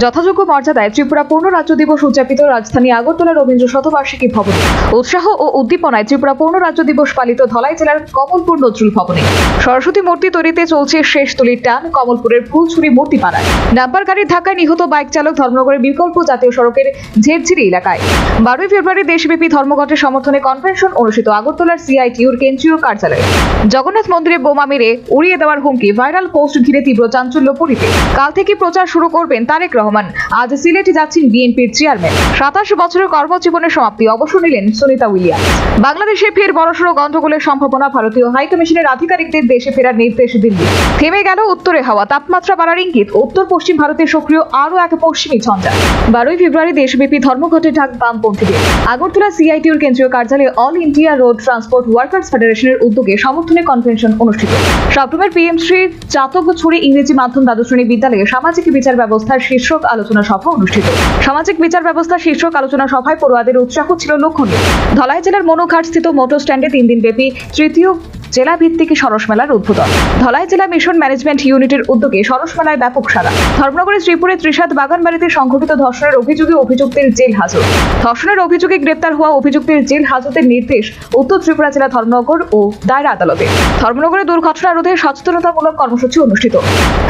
যথাযোগ্য মর্যাদায় ত্রিপুরা পূর্ণ রাজ্য দিবস উদযাপিত রাজধানী আগরতলা রবীন্দ্র শতবার্ষিকী ভবনে। উৎসাহ ও উদ্দীপনায় ত্রিপুরা পূর্ণ রাজ্য দিবস পালিত ধলাই জেলার কমলপুর নজরুল ভবনে। সরস্বতী মূর্তি তৈরিতে চলছে শেষ তুলির টান কমলপুরের ফুলছড়ি মূর্তি পাড়ায়। ডাম্পার গাড়ির ধাক্কায় নিহত বাইক চালক ধর্মনগরের বিকল্প জাতীয় সড়কের ঝেরঝিরি এলাকায়। 12 ফেব্রুয়ারি দেশব্যাপী ধর্মঘটের সমর্থনে কনভেনশন অনুষ্ঠিত আগরতলার সিআইটিউর কেন্দ্রীয় কার্যালয়ে। জগন্নাথ মন্দিরে বোমা মেরে উড়িয়ে দেওয়ার হুমকি, ভাইরাল পোস্ট ঘিরে তীব্র চাঞ্চল্য পুরীতে। কাল থেকে প্রচার শুরু করবেন তারেক রহমান। আজ সিলেটে যাচ্ছেন বিএনপির চেয়ারম্যান। 27 বছরের কর্মজীবনের সমাপ্তি, অবসর নিলেন সুনিতা উইলিয়ামস। বাংলাদেশে ফের বড়সড় গন্ডগোলের সম্ভাবনা, ভারতীয় হাইকমিশনের আধিকারিকদের দেশে ফেরার নির্দেশ দিল্লি। থেমে গেল উত্তরে হাওয়া, তাপমাত্রা বাড়ার ইঙ্গিত। উত্তর পশ্চিম ভারতে সক্রিয় আরও এক পশ্চিমী ঝঞ্ঝা। 12 ফেব্রুয়ারি দেশব্যাপী ধর্মঘটে ডাক বামপন্থীদের। আগরতলা সিআইটিউর কেন্দ্রীয় কার্যালয়ে all India road transport workers ফেডারেশনের উদ্যোগে সমর্থনে কনভেনশন অনুষ্ঠিত। সপ্তমের পিএমশ্রী চাতকছড়ি ইংরেজি মাধ্যম দ্বাদশ শ্রেণী বিদ্যালয়ে সামাজিক বিচার ব্যবস্থার শীর্ষক আলোচনা সভা অনুষ্ঠিত। সামাজিক বিচার ব্যবস্থা শীর্ষক আলোচনা সভায় পড়ুয়াদের উৎসাহ ছিল লক্ষণীয়। ধলাই জেলার মনোঘাটস্থিত মোটর স্ট্যান্ডে 3 দিনব্যাপী তৃতীয় জেলা ভিত্তিক সরস মেলার উদ্বোধন। ধলাই জেলা মিশন ম্যানেজমেন্ট ইউনিটের উদ্যোগে সরস মেলায় ব্যাপক সাড়া। ধর্মনগরের শ্রীপুরে ত্রিশাদ বাগানবাড়িতে সংঘটিত ধর্ষণের অভিযোগে অভিযুক্তের জেল হাজত। ধর্ষণের অভিযোগে গ্রেপ্তার হওয়া অভিযুক্তের জেল হাজতের নির্দেশ উত্তর ত্রিপুরা জেলা ধর্মনগর ও দায়রা আদালতে। ধর্মনগরে দুর্ঘটনা রোধে সচেতনতামূলক কর্মসূচি অনুষ্ঠিত।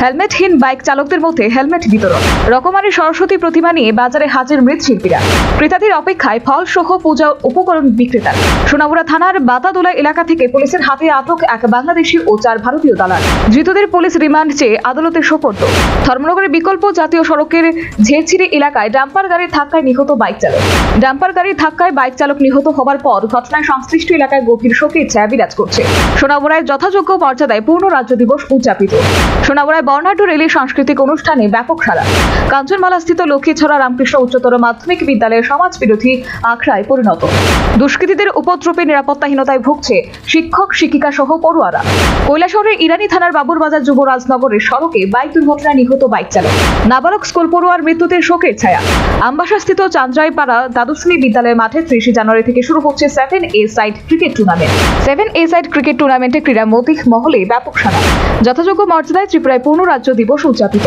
হেলমেটহীন বাইক চালকদের মধ্যে হেলমেট বিতরণ। রকমারি সরস্বতী প্রতিমা নিয়ে বাজারে হাজির মৃৎশিল্পীরা। ক্রেতাদের অপেক্ষায় ফল সহ পূজা উপকরণ বিক্রেতা। সোনামুড়া থানার বাতাদোলা এলাকা থেকে পুলিশের হাতে আটক এক বাংলাদেশি ও 4 ভারতীয় দালাল। ধৃতদের পুলিশ রিমান্ড চেয়ে আদালতে সোপর্দ। ধর্মনগরের বিকল্প জাতীয় সড়কের ঝেরঝিরি এলাকায় ডাম্পার গাড়ির ধাক্কায় নিহত বাইক চালক। ডাম্পার গাড়ির ধাক্কায় বাইক চালক নিহত হবার পর ঘটনায় সংশ্লিষ্ট এলাকায় গভীর শোকের ছায়া বিরাজ করছে। সোনামুড়ায় যথাযোগ্য মর্যাদায় পূর্ণ রাজ্য দিবস উদযাপিত। সোনামুড়ায় বর্ণাঢ্য রেলি সাংস্কৃতিক অনুষ্ঠানে ব্যাপক সাড়া। কাঞ্চনমালাস্থিত লক্ষ্মীছড়া রামকৃষ্ণ উচ্চতর মাধ্যমিক বিদ্যালয়ের সমাজ বিরোধী আখড়ায় পরিণত। দুষ্কৃতীদের উপদ্রবে নিরাপত্তাহীনতায় ভুগছে শিক্ষক শিক্ষিকা সহ পড়ুয়ারা। কৈলাসহরের ইরানি থানার বাবুরবাজার যুবরাজনগরের সড়কে বাইক দুর্ঘটনায় নিহত বাইক চালক। নাবালক স্কুল পড়ুয়ার মৃত্যুতে শোকের ছায়া। আমবাসাস্থিত চান্দ্রাইপাড়া দ্বাদশ শ্রেণী বিদ্যালয়ের মাঠে 30 জানুয়ারি থেকে শুরু হচ্ছে 7A side cricket tournament. 7A side cricket টুর্নামেন্টে ক্রীড়ামোদী মহলে ব্যাপক সাড়া। যথাযোগ্য মর্যাদায় ত্রিপুরায় পূর্ণ রাজ্য দিবস উদযাপিত।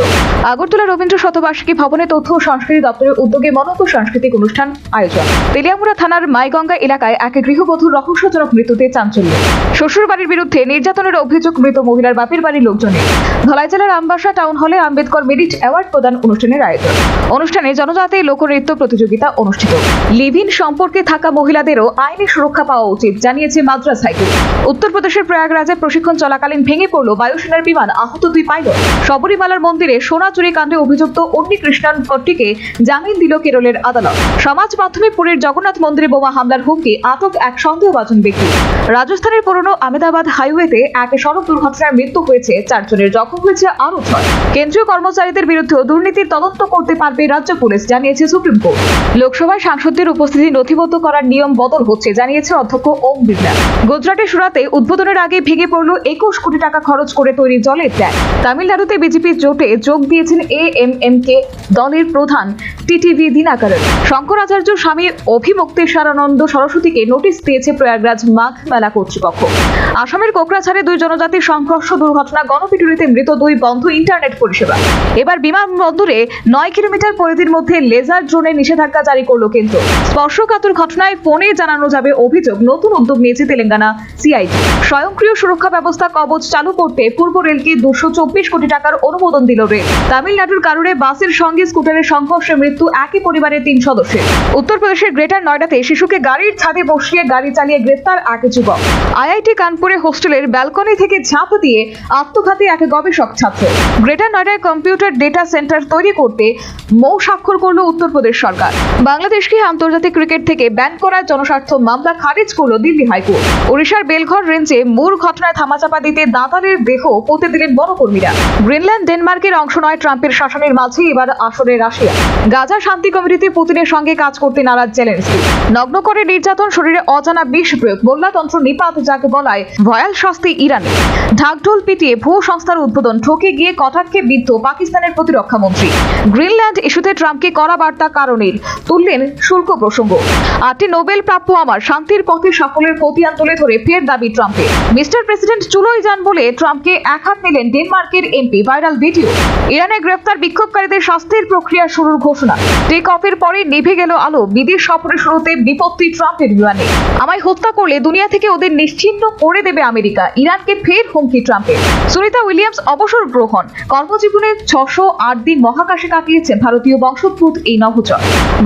আগরতলা রবীন্দ্র শতবার্ষিকী ভবনে তথ্য ও সংস্কৃতি দপ্তরের উদ্যোগে মনোজ্ঞ সাংস্কৃতিক অনুষ্ঠান আয়োজন। তেলিয়ামুড়া থানার মাইগঙ্গা এলাকায় এক গৃহবধূর রহস্যজনক মৃত্যুতে চাঞ্চল্য। শ্বশুর বাড়ির বিরুদ্ধে নির্যাতনের অভিযোগ মৃত মহিলার বাপের বাড়ির লোকজনের। ধলাই জেলার আমবাসা টাউন হলে আম্বেদকর মেরিট অ্যাওয়ার্ড প্রদান অনুষ্ঠানের আয়োজন। অনুষ্ঠানে জনজাতি লোকনৃত্য প্রতিযোগিতা অনুষ্ঠিত। লিভ-ইন সম্পর্কে থাকা মহিলাদেরও আইনি সুরক্ষা পাওয়া উচিত, জানিয়েছে মাদ্রাজ হাইকোর্ট। উত্তরপ্রদেশের প্রয়াগরাজে প্রশিক্ষণ চলাকালীন ভেঙে পড়ল বায়ুসেনার বিমান, আহত 2 পাইলট। শবরীমালার মন্দিরে সোনা চুরি কাণ্ডে অভিযুক্ত উন্নি কৃষ্ণন কট্টিকে জামিন দিল কেরলের আদালত। সমাজ মাধ্যমে পুরীর জগন্নাথ মন্দিরে বোমা হামলার হুমকি, আটক এক সন্দেহভাজন ব্যক্তি। রাজস্থানের পুরনো আহমেদাবাদ হাইওয়েতে এক সড়ক দুর্ঘটনায় মৃত্যু হয়েছে 4 জনের, জখম হয়েছে আরও 6। কেন্দ্রীয় কর্মচারীদের বিরুদ্ধেও দুর্নীতির তদন্ত করতে পারবে রাজ্য পুলিশ, জানিয়েছে সুপ্রিম কোর্ট। লোকসভায় সাংসদদের উপস্থিতি নথিবদ্ধ করার নিয়ম বদল হচ্ছে, জানিয়েছে অধ্যক্ষ ওম বিড়লা। গুজরাটের সুরাতে উদ্বোধনের আগে ভেঙে পড়ল 21 কোটি টাকা খরচ করে তৈরি জলের ট্যাঙ্ক। তামিলনাড়ুতে বিজেপি জোটে যোগ দিয়েছেন AMMK দলের প্রধান টিটিভি দিনাকরণ। শঙ্করাচার্য স্বামী অভিমুক্তেশ্বরানন্দ সরস্বতীকে নোটিশ দিয়েছে প্রয়াগরাজ মাঘ মেলা কর্তৃপক্ষ। আসামের কোকরাঝাড়ে 2 জনজাতির সংঘর্ষ দুর্ঘটনা, গণপিটুনিতে মৃত 2, বন্ধ ইন্টারনেট পরিষেবা। এবার বিমানবন্দরে 9 কিলোমিটার পরিধির মধ্যে লেজার ড্রোনের নিষেধাজ্ঞা জারি করল কেন্দ্র। স্পর্শকাতর ঘটনায় ফোনে জানানো যাবে অভিযোগ, নতুন উদ্যোগ নিয়েছে তেলেঙ্গানা সিআইডি। স্বয়ংক্রিয় সুরক্ষা ব্যবস্থা কবচ চালু করতে পূর্ব রেলকে 224 কোটি টাকার অনুমোদন দিল রেল। তামিলনাড়ুর কারুরে বাসের সঙ্গে স্কুটারের সংঘর্ষে মৃত্যু একই পরিবারের 3 সদস্যের। উত্তরপ্রদেশের গ্রেটার নয়ডাতে শিশুকে গাড়ির ছাদে বসিয়ে গাড়ি চালিয়ে গ্রেফতার এক যুবক। আইআইটি কানপুরে হোস্টেলের ব্যালকনি থেকে ঝাঁপ দিয়ে আত্মঘাতী এক গবেষক ছাত্র। গ্রেটার নয়ডায় কম্পিউটার ডেটা সেন্টার তৈরি করতে মৌ স্বাক্ষর করল উত্তরপ্রদেশ সরকার। বাংলাদেশকে আন্তর্জাতিক ক্রিকেট থেকে ব্যান করার জনস্বার্থ মামলা খারিজ করল দিল্লি হাইকোর্ট। ওড়িশার বেলঘর রেঞ্জে মূর ঘটনায় থামাচাপা দিতে দাঁতালের দেহ পুঁতে দিলেন বনকর্মীরা। গ্রিনল্যান্ড ডেনমার্কের অংশ নয়, ট্রাম্পের শাসনের মাঝে এবার আসরে রাশিয়া। গাজা শান্তি কমিটিতে পুতিনের সঙ্গে কাজ করতে নারাজ জেলেনস্কি। নগ্ন করে নির্যাতন, শরীরে অজানা বিষ প্রয়োগ, মোল্লাতন্ত্র নিপাত যাকে বলা হয় ভয়াল শাস্তি ইরানে। ঢাকঢোল পিটিয়ে ভুয়ো সংস্থার উদ্বোধন, ঠকে গিয়ে কটাক্ষে বিদ্ধ পাকিস্তানের প্রতিরক্ষা মন্ত্রী। গ্রিনল্যান্ড ইস্যুতে ট্রাম্পকে কড়া বার্তা কারণের তুললেন শুল্ক প্রসঙ্গ। 8টি নোবেল প্রাপ্য আমার, শান্তির পথে সাফল্যের খতিয়ান তুলে ধরে ফের দাবি ট্রাম্পের। মিস্টার প্রেসিডেন্ট চুলোয় যান বলে ট্রাম্পকে একহাত নিলেন ডেনমার্কের এমপি। Viral video. ইরানে গ্রেফতার বিক্ষোভকারীদের শাস্তির প্রক্রিয়া শুরুর ঘোষণা। টেক অফের পরে নিভে গেল আলো। বিদেশ সফরের শুরুতে বিপত্তি ট্রাম্পের বিমানে। আমায় হত্যা করলে দুনিয়া থেকে ওদের নিশ্চিহ্ন করে দেবে আমেরিকা। ইরানকে ফের হুমকি ট্রাম্পের। সুনিতা উইলিয়ামস অবসর গ্রহণ। কর্মজীবনে 608 দিন মহাকাশে কাটিয়েছেন ভারতীয় বংশোদ্ভূত এই নভোচার।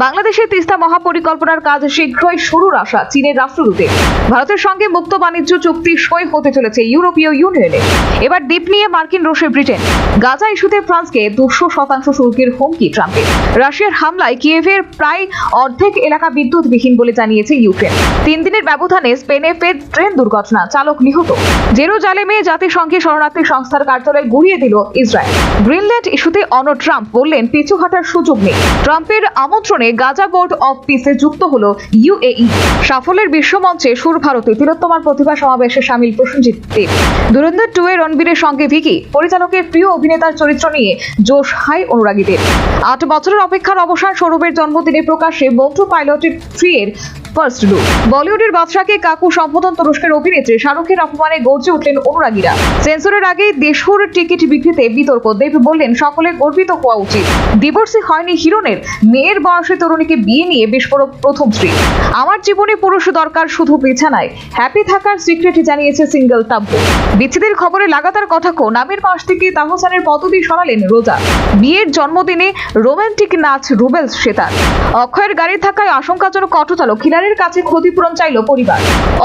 বাংলাদেশের তিস্তা মহাপরিকল্পনার কাজ শীঘ্রই শুরুর আশা চীনের রাষ্ট্রদূতের। ভারতের সঙ্গে মুক্ত বাণিজ্য চুক্তি সই হতে চলেছে ইউরোপীয় ইউনিয়নে। এবার দ্বীপ নিয়ে মার্কিন রোষে ব্রিটেন। গাজা ইস্যুতে ফ্রান্সকে 200% শুল্কের হুমকি ট্রাম্পের। রাশিয়ার হামলায় কিয়েভের প্রায় অর্ধেক এলাকা বিদ্যুৎবিহীন বলে জানিয়েছে ইউক্রেন। 3 দিনের ব্যবধানে স্পেনে ফের ট্রেন দুর্ঘটনা, চালক নিহত। জেরুজালেমে জাতিসংঘের শরণার্থী সংস্থার কার্যালয় গুড়িয়ে দিল ইসরায়েল। গ্রিনল্যান্ড ইস্যুতে অনড় ট্রাম্প, বললেন পিছু হাঁটার সুযোগ নেই। ট্রাম্পের আমন্ত্রণে গাজা বোর্ড অফ পিসে যুক্ত হলো ইউএই। সাফল্যের বিশ্বমঞ্চে সুর ভারতে তিলোত্তমার প্রতিভা সমাবেশে সামিল প্রসেনজিৎ দেব। ধুরন্ধর 2 এ রণবীরের সঙ্গে ভিকি। পরিচালকের প্রিয় অভিনেতার চরিত্র নিয়ে জোশ হাই অনুরাগীদের। 8 বছরের অপেক্ষার অবসান, সৌরভের জন্মদিনে প্রকাশ্যে মন্টু পাইলটের 3 এর ফার্স্ট লুক। বলিউডের বাদশাকে কাকু সম্বোধন তুরস্কের অভিনেত্রী শাহরুখের অপমানে গর্জে উঠলেন অনুরাগীরা। সেন্সরের আগেই দেশহুর টিকিট বিক্রিতে বিতর্ক। দেব বললেন সকলে গর্বিত হওয়া উচিত। ডিভোর্সই হয়নি হিরোনের। মেয়ের বয়সে তরুণীকে বিয়ে নিয়ে বিস্ফোরক প্রথম স্ত্রী। আমার জীবনে পুরুষ দরকার শুধু বিছানায়, হ্যাপি থাকার সিক্রেট জানিয়েছে সিঙ্গেল টাব্বু। বিচ্ছেদের খবরে লাগাতার কটাক্ষ। নামের পাশ থেকে তাহসানের পদবি সরালেন রোজা। বিয়ের জন্মদিনে রোমান্টিক নাচ রুবেলস শ্বেতার। অক্ষয়ের গাড়ির ধাক্কায় আশঙ্কাজনক অটোচালক, হিলারির কাছে ক্ষতিপূরণ চাইল পরিবার।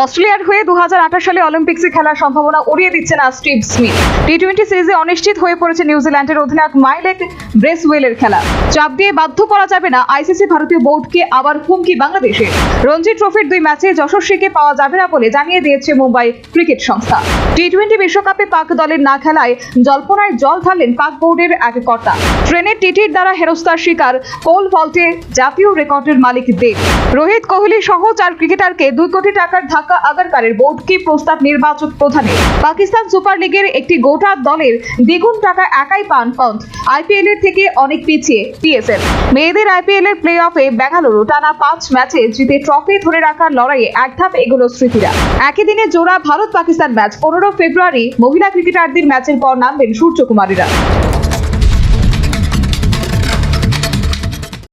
অস্ট্রেলিয়ার হয়ে 2028 সালে অলিম্পিক্সে খেলার সম্ভাবনা উড়িয়ে দিচ্ছে না স্টিভ স্মিথ। টি-20 সিরিজে অনিশ্চিত হয়ে পড়েছে নিউজিল্যান্ডের অধিনায়ক মাইলেক ব্রেসওয়েলের খেলা। চাপ দিয়ে বাধ্য করা যাবে না আইসিসি। ভারতীয় বোর্ডকে আবার হুমকি বাংলাদেশে। রঞ্জি ট্রফির 2 ম্যাচে যশস্বীকে পাওয়া যাবে না বলে জানিয়ে দিয়েছে মুম্বাই ক্রিকেট সংস্থা। টি-20 বিশ্বকাপে পাক দলের না খেলায় জল্পনায় জল ঢাললেন পাক বোর্ডের এক কর্তা। ট্রেনের টিটির দ্বারা হেরস্তার শিকার পোল ভল্টে জাতীয় রেকর্ডের মালিক দেব। রোহিত কোহলি সহ 4 ক্রিকেটারকে 2 কোটি টাকার ধাক্কা আগারকারের বোর্ডকে প্রস্তাব নির্বাচক প্রধানের। পাকিস্তান সুপার লিগের একটি গোটা দলের দ্বিগুণ টাকা একাই পান পন্থ। আইপিএল এর থেকে অনেক পিছিয়ে পিএসএল। মেয়েদের আইপিএল এর প্লে অফে বেঙ্গালুরু টানা 5 ম্যাচে জিতে ট্রফি ধরে রাখার লড়াইয়ে এক ধাপ এগোলো স্মৃতিরা। একই দিনে জোড়া ভারত পাকিস্তান ম্যাচ। 15 ফেব্রুয়ারি মহিলা ক্রিকেটারদের ম্যাচের পর নামবেন সূর্যকুমারীরা।